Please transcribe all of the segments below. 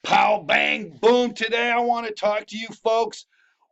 Pow, bang, boom. Today I want to talk to you folks.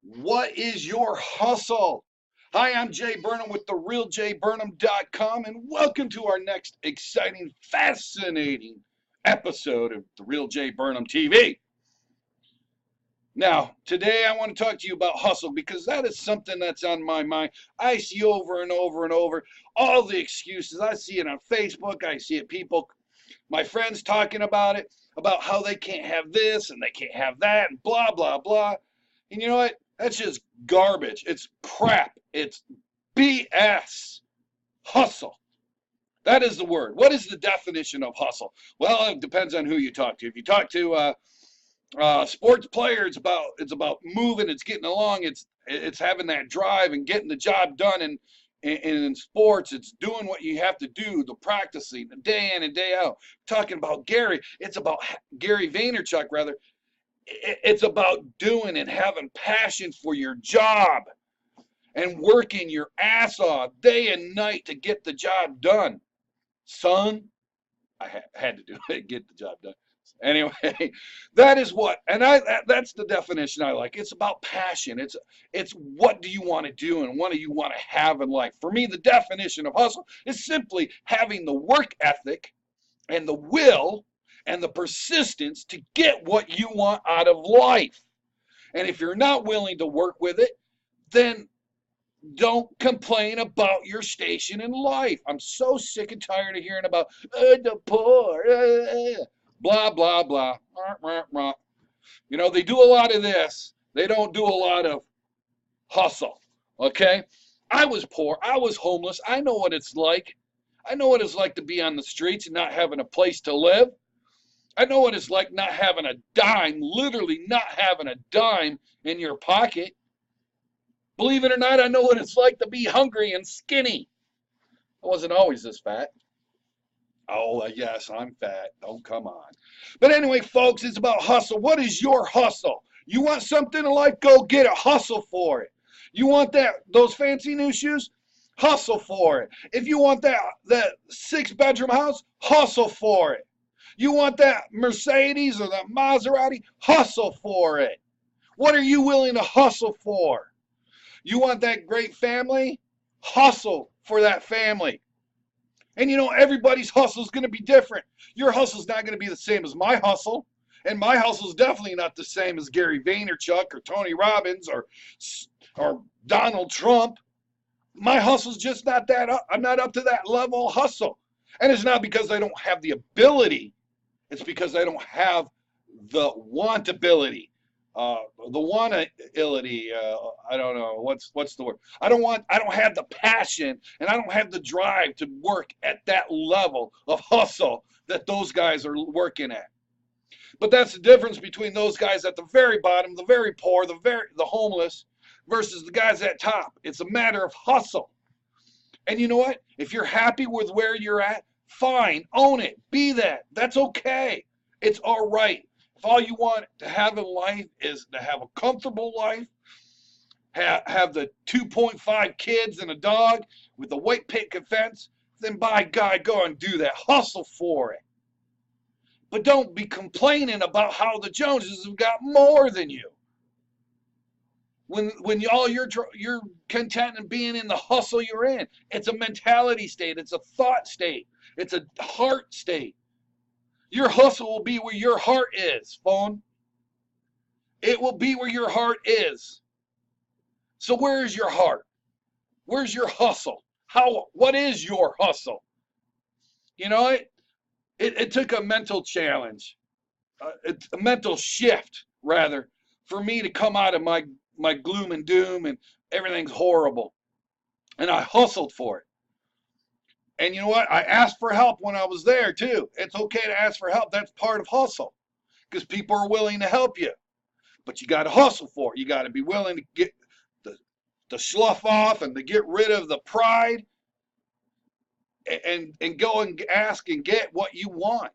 What is your hustle? Hi, I'm Jae Burnham with therealjayburnham.com, and welcome to our next exciting, fascinating episode of The Real Jae Burnham TV. Now, today I want to talk to you about hustle because that is something that's on my mind. I see over and over and over all the excuses. I see it on Facebook. I see it my friends talking about how they can't have this and they can't have that and blah, blah, blah. And you know what? That's just garbage. It's crap. It's BS. Hustle. That is the word. What is the definition of hustle? Well, it depends on who you talk to. If you talk to sports player, it's about moving, it's getting along, it's having that drive and getting the job done. And in sports, it's doing what you have to do, the practicing, the day in and day out. Talking about Gary, it's about Gary Vaynerchuk, rather. It's about doing and having passion for your job and working your ass off day and night to get the job done. Son, I had to do it, get the job done. Anyway, that is what, and that's the definition I like. It's about passion. It's what do you want to do and what do you want to have in life. For me, the definition of hustle is simply having the work ethic and the will and the persistence to get what you want out of life. And if you're not willing to work with it, then don't complain about your station in life. I'm so sick and tired of hearing about the poor. Blah, blah, blah. You know, they do a lot of this. They don't do a lot of hustle. Okay? I was poor. I was homeless. I know what it's like. I know what it's like to be on the streets and not having a place to live. I know what it's like not having a dime, literally not having a dime in your pocket. Believe it or not, I know what it's like to be hungry and skinny. I wasn't always this fat. Oh, yes, I'm fat. Oh, come on. But anyway, folks, it's about hustle. What is your hustle? You want something in life? Go get it. Hustle for it. You want those fancy new shoes? Hustle for it. If you want that 6-bedroom house, hustle for it. You want that Mercedes or that Maserati? Hustle for it. What are you willing to hustle for? You want that great family? Hustle for that family. And you know, everybody's hustle is going to be different. Your hustle is not going to be the same as my hustle. And my hustle is definitely not the same as Gary Vaynerchuk or Tony Robbins or Donald Trump. My hustle's just not that up. I'm not up to that level of hustle. And it's not because I don't have the ability. It's because I don't have the wantability. The wantability, I don't know, what's the word? I don't have the passion and I don't have the drive to work at that level of hustle that those guys are working at. But that's the difference between those guys at the very bottom, the very poor, the homeless, versus the guys at top. It's a matter of hustle. And you know what? If you're happy with where you're at, fine, own it, be that. That's okay. It's all right. If all you want to have in life is to have a comfortable life, have the 2.5 kids and a dog with a white picket fence, then by God, go and do that. Hustle for it. But don't be complaining about how the Joneses have got more than you. When all you're content in being in the hustle you're in. It's a mentality state. It's a thought state. It's a heart state. Your hustle will be where your heart is, phone. It will be where your heart is. So where is your heart? Where's your hustle? What is your hustle? You know, it took a mental challenge, a mental shift, rather, for me to come out of my gloom and doom and everything's horrible. And I hustled for it. And you know what? I asked for help when I was there, too. It's okay to ask for help. That's part of hustle because people are willing to help you. But you got to hustle for it. You got to be willing to get the slough off and to get rid of the pride and go and ask and get what you want.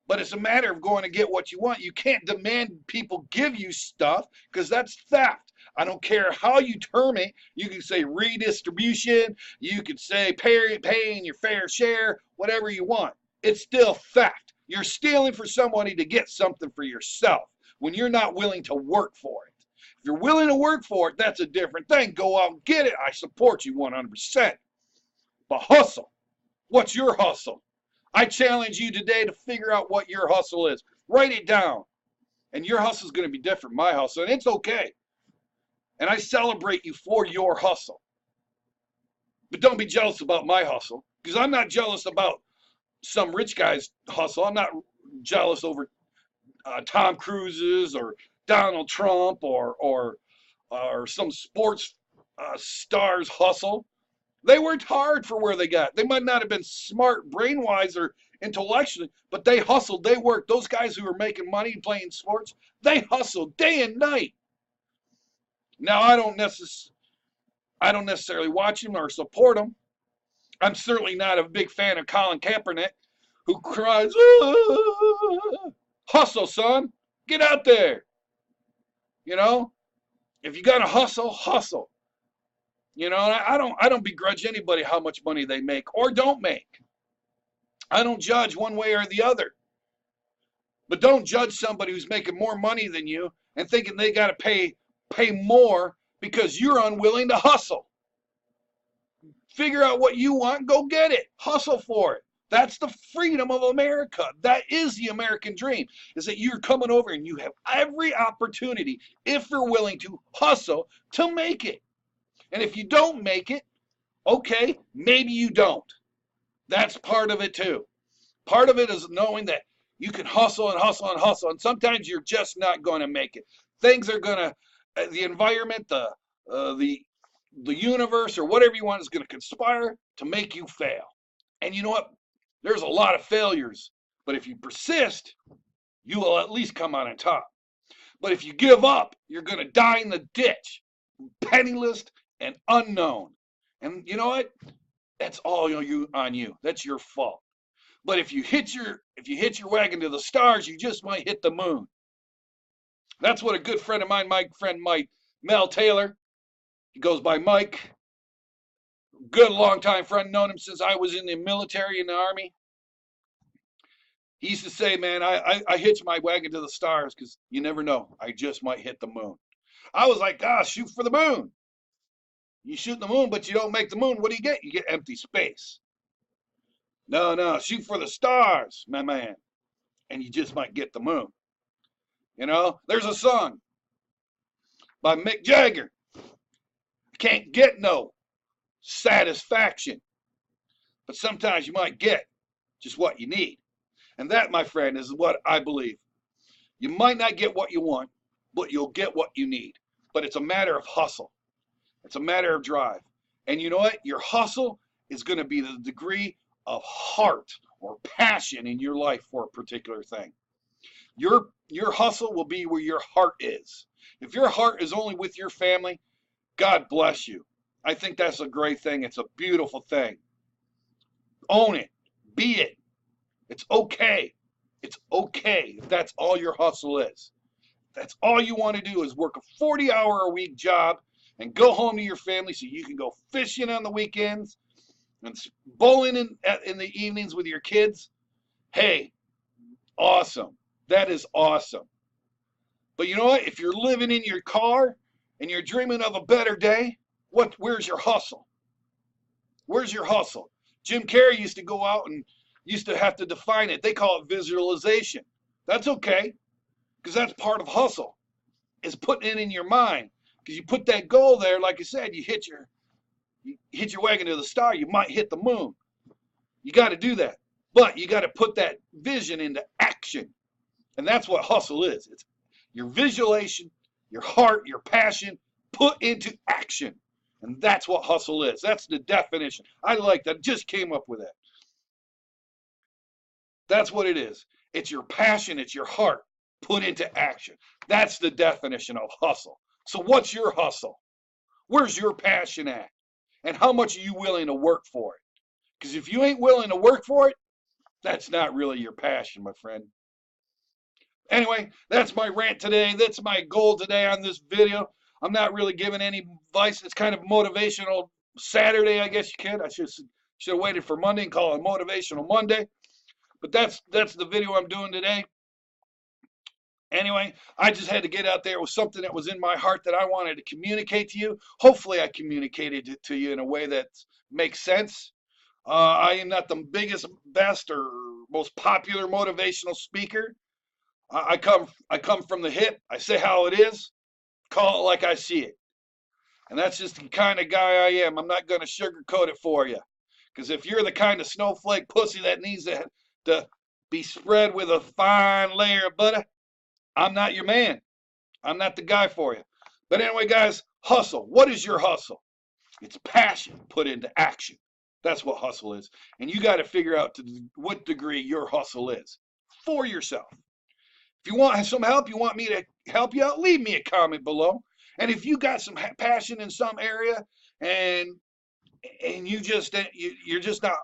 But it's a matter of going to get what you want. You can't demand people give you stuff because that's theft. I don't care how you term it. You can say redistribution. You could say paying your fair share, whatever you want. It's still theft. You're stealing for somebody to get something for yourself when you're not willing to work for it. If you're willing to work for it, that's a different thing. Go out and get it. I support you 100%. But hustle. What's your hustle? I challenge you today to figure out what your hustle is. Write it down. And your hustle is going to be different from my hustle, and it's okay. And I celebrate you for your hustle. But don't be jealous about my hustle, because I'm not jealous about some rich guy's hustle. I'm not jealous over Tom Cruise's or Donald Trump or some sports star's hustle. They worked hard for where they got. They might not have been smart brain-wise or intellectually, but they hustled, they worked. Those guys who are making money playing sports, they hustled day and night. Now, I don't necessarily watch them or support them. I'm certainly not a big fan of Colin Kaepernick, who cries, "Ah!" Hustle, son. Get out there. You know, if you got to hustle, hustle. You know, I don't begrudge anybody how much money they make or don't make. I don't judge one way or the other. But don't judge somebody who's making more money than you and thinking they got to pay more because you're unwilling to hustle. Figure out what you want, go get it. Hustle for it. That's the freedom of America. That is the American dream, is that you're coming over and you have every opportunity, if you're willing to hustle, to make it. And if you don't make it, okay, maybe you don't. That's part of it too. Part of it is knowing that you can hustle and hustle and hustle, and sometimes you're just not going to make it. Things are going to, the environment, the universe, or whatever you want is going to conspire to make you fail. And you know what? There's a lot of failures, but if you persist, you will at least come out on top. But if you give up, you're going to die in the ditch, penniless and unknown. And you know what? That's all on you. That's your fault. But if you hit your wagon to the stars, you just might hit the moon. That's what a good friend of mine, my friend Mike Mel Taylor, he goes by Mike. Good long-time friend, known him since I was in the military, in the Army. He used to say, man, I hitch my wagon to the stars because you never know. I just might hit the moon. I was like, shoot for the moon. You shoot the moon, but you don't make the moon. What do you get? You get empty space. No, shoot for the stars, my man. And you just might get the moon. You know, there's a song by Mick Jagger. Can't get no satisfaction. But sometimes you might get just what you need. And that, my friend, is what I believe. You might not get what you want, but you'll get what you need. But it's a matter of hustle. It's a matter of drive. And you know what? Your hustle is going to be the degree of heart or passion in your life for a particular thing. Your hustle will be where your heart is. If your heart is only with your family, God bless you. I think that's a great thing. It's a beautiful thing. Own it. Be it. It's okay. It's okay if that's all your hustle is. That's all you want to do is work a 40-hour-a-week job and go home to your family so you can go fishing on the weekends and bowling in the evenings with your kids. Hey, awesome. That is awesome. But you know what? If you're living in your car and you're dreaming of a better day, where's your hustle? Where's your hustle? Jim Carrey used to go out and used to have to define it. They call it visualization. That's okay, because that's part of hustle, is putting it in your mind. Because you put that goal there, like I said, you hit your wagon to the star, you might hit the moon. You got to do that. But you got to put that vision into action. And that's what hustle is. It's your visualization, your heart, your passion, put into action. And that's what hustle is. That's the definition. I like that. Just came up with that. That's what it is. It's your passion, it's your heart put into action. That's the definition of hustle. So what's your hustle? Where's your passion at? And how much are you willing to work for it? Because if you ain't willing to work for it, that's not really your passion, my friend. Anyway, that's my rant today. That's my goal today on this video. I'm not really giving any advice. It's kind of But that's the video I'm doing today. Anyway, I just had to get out there with something that was in my heart that I wanted to communicate to you. Hopefully, I communicated it to you in a way that makes sense. I am not the biggest, best, or most popular motivational speaker. I come from the hip. I say how it is, call it like I see it. And that's just the kind of guy I am. I'm not going to sugarcoat it for you. Because if you're the kind of snowflake pussy that needs to be spread with a fine layer of butter, I'm not your man. I'm not the guy for you. But anyway, guys, hustle. What is your hustle? It's passion put into action. That's what hustle is. And you got to figure out to what degree your hustle is for yourself. If you want some help, you want me to help you out, leave me a comment below. And if you got some passion in some area and you're just not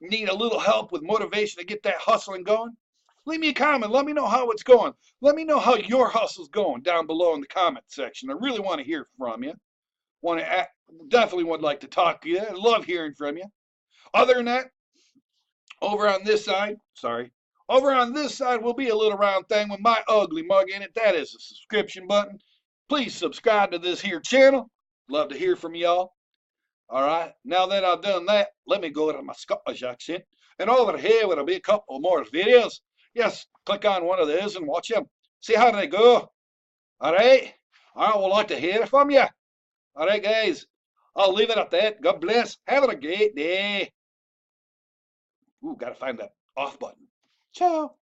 need a little help with motivation to get that hustling going, leave me a comment. Let me know how it's going. Let me know how your hustle's going down below in the comment section. I really want to hear from you. Definitely would like to talk to you. I love hearing from you. Other than that, over on this side will be a little round thing with my ugly mug in it. That is a subscription button. Please subscribe to this here channel. Love to hear from y'all. All right, now that I've done that, let me go to my Scottish accent. And over here will be a couple more videos. Yes, click on one of those and watch them. See how they go. All right, I would like to hear from you. All right, guys, I'll leave it at that. God bless. Have a great day. Ooh, gotta find that off button. Ciao.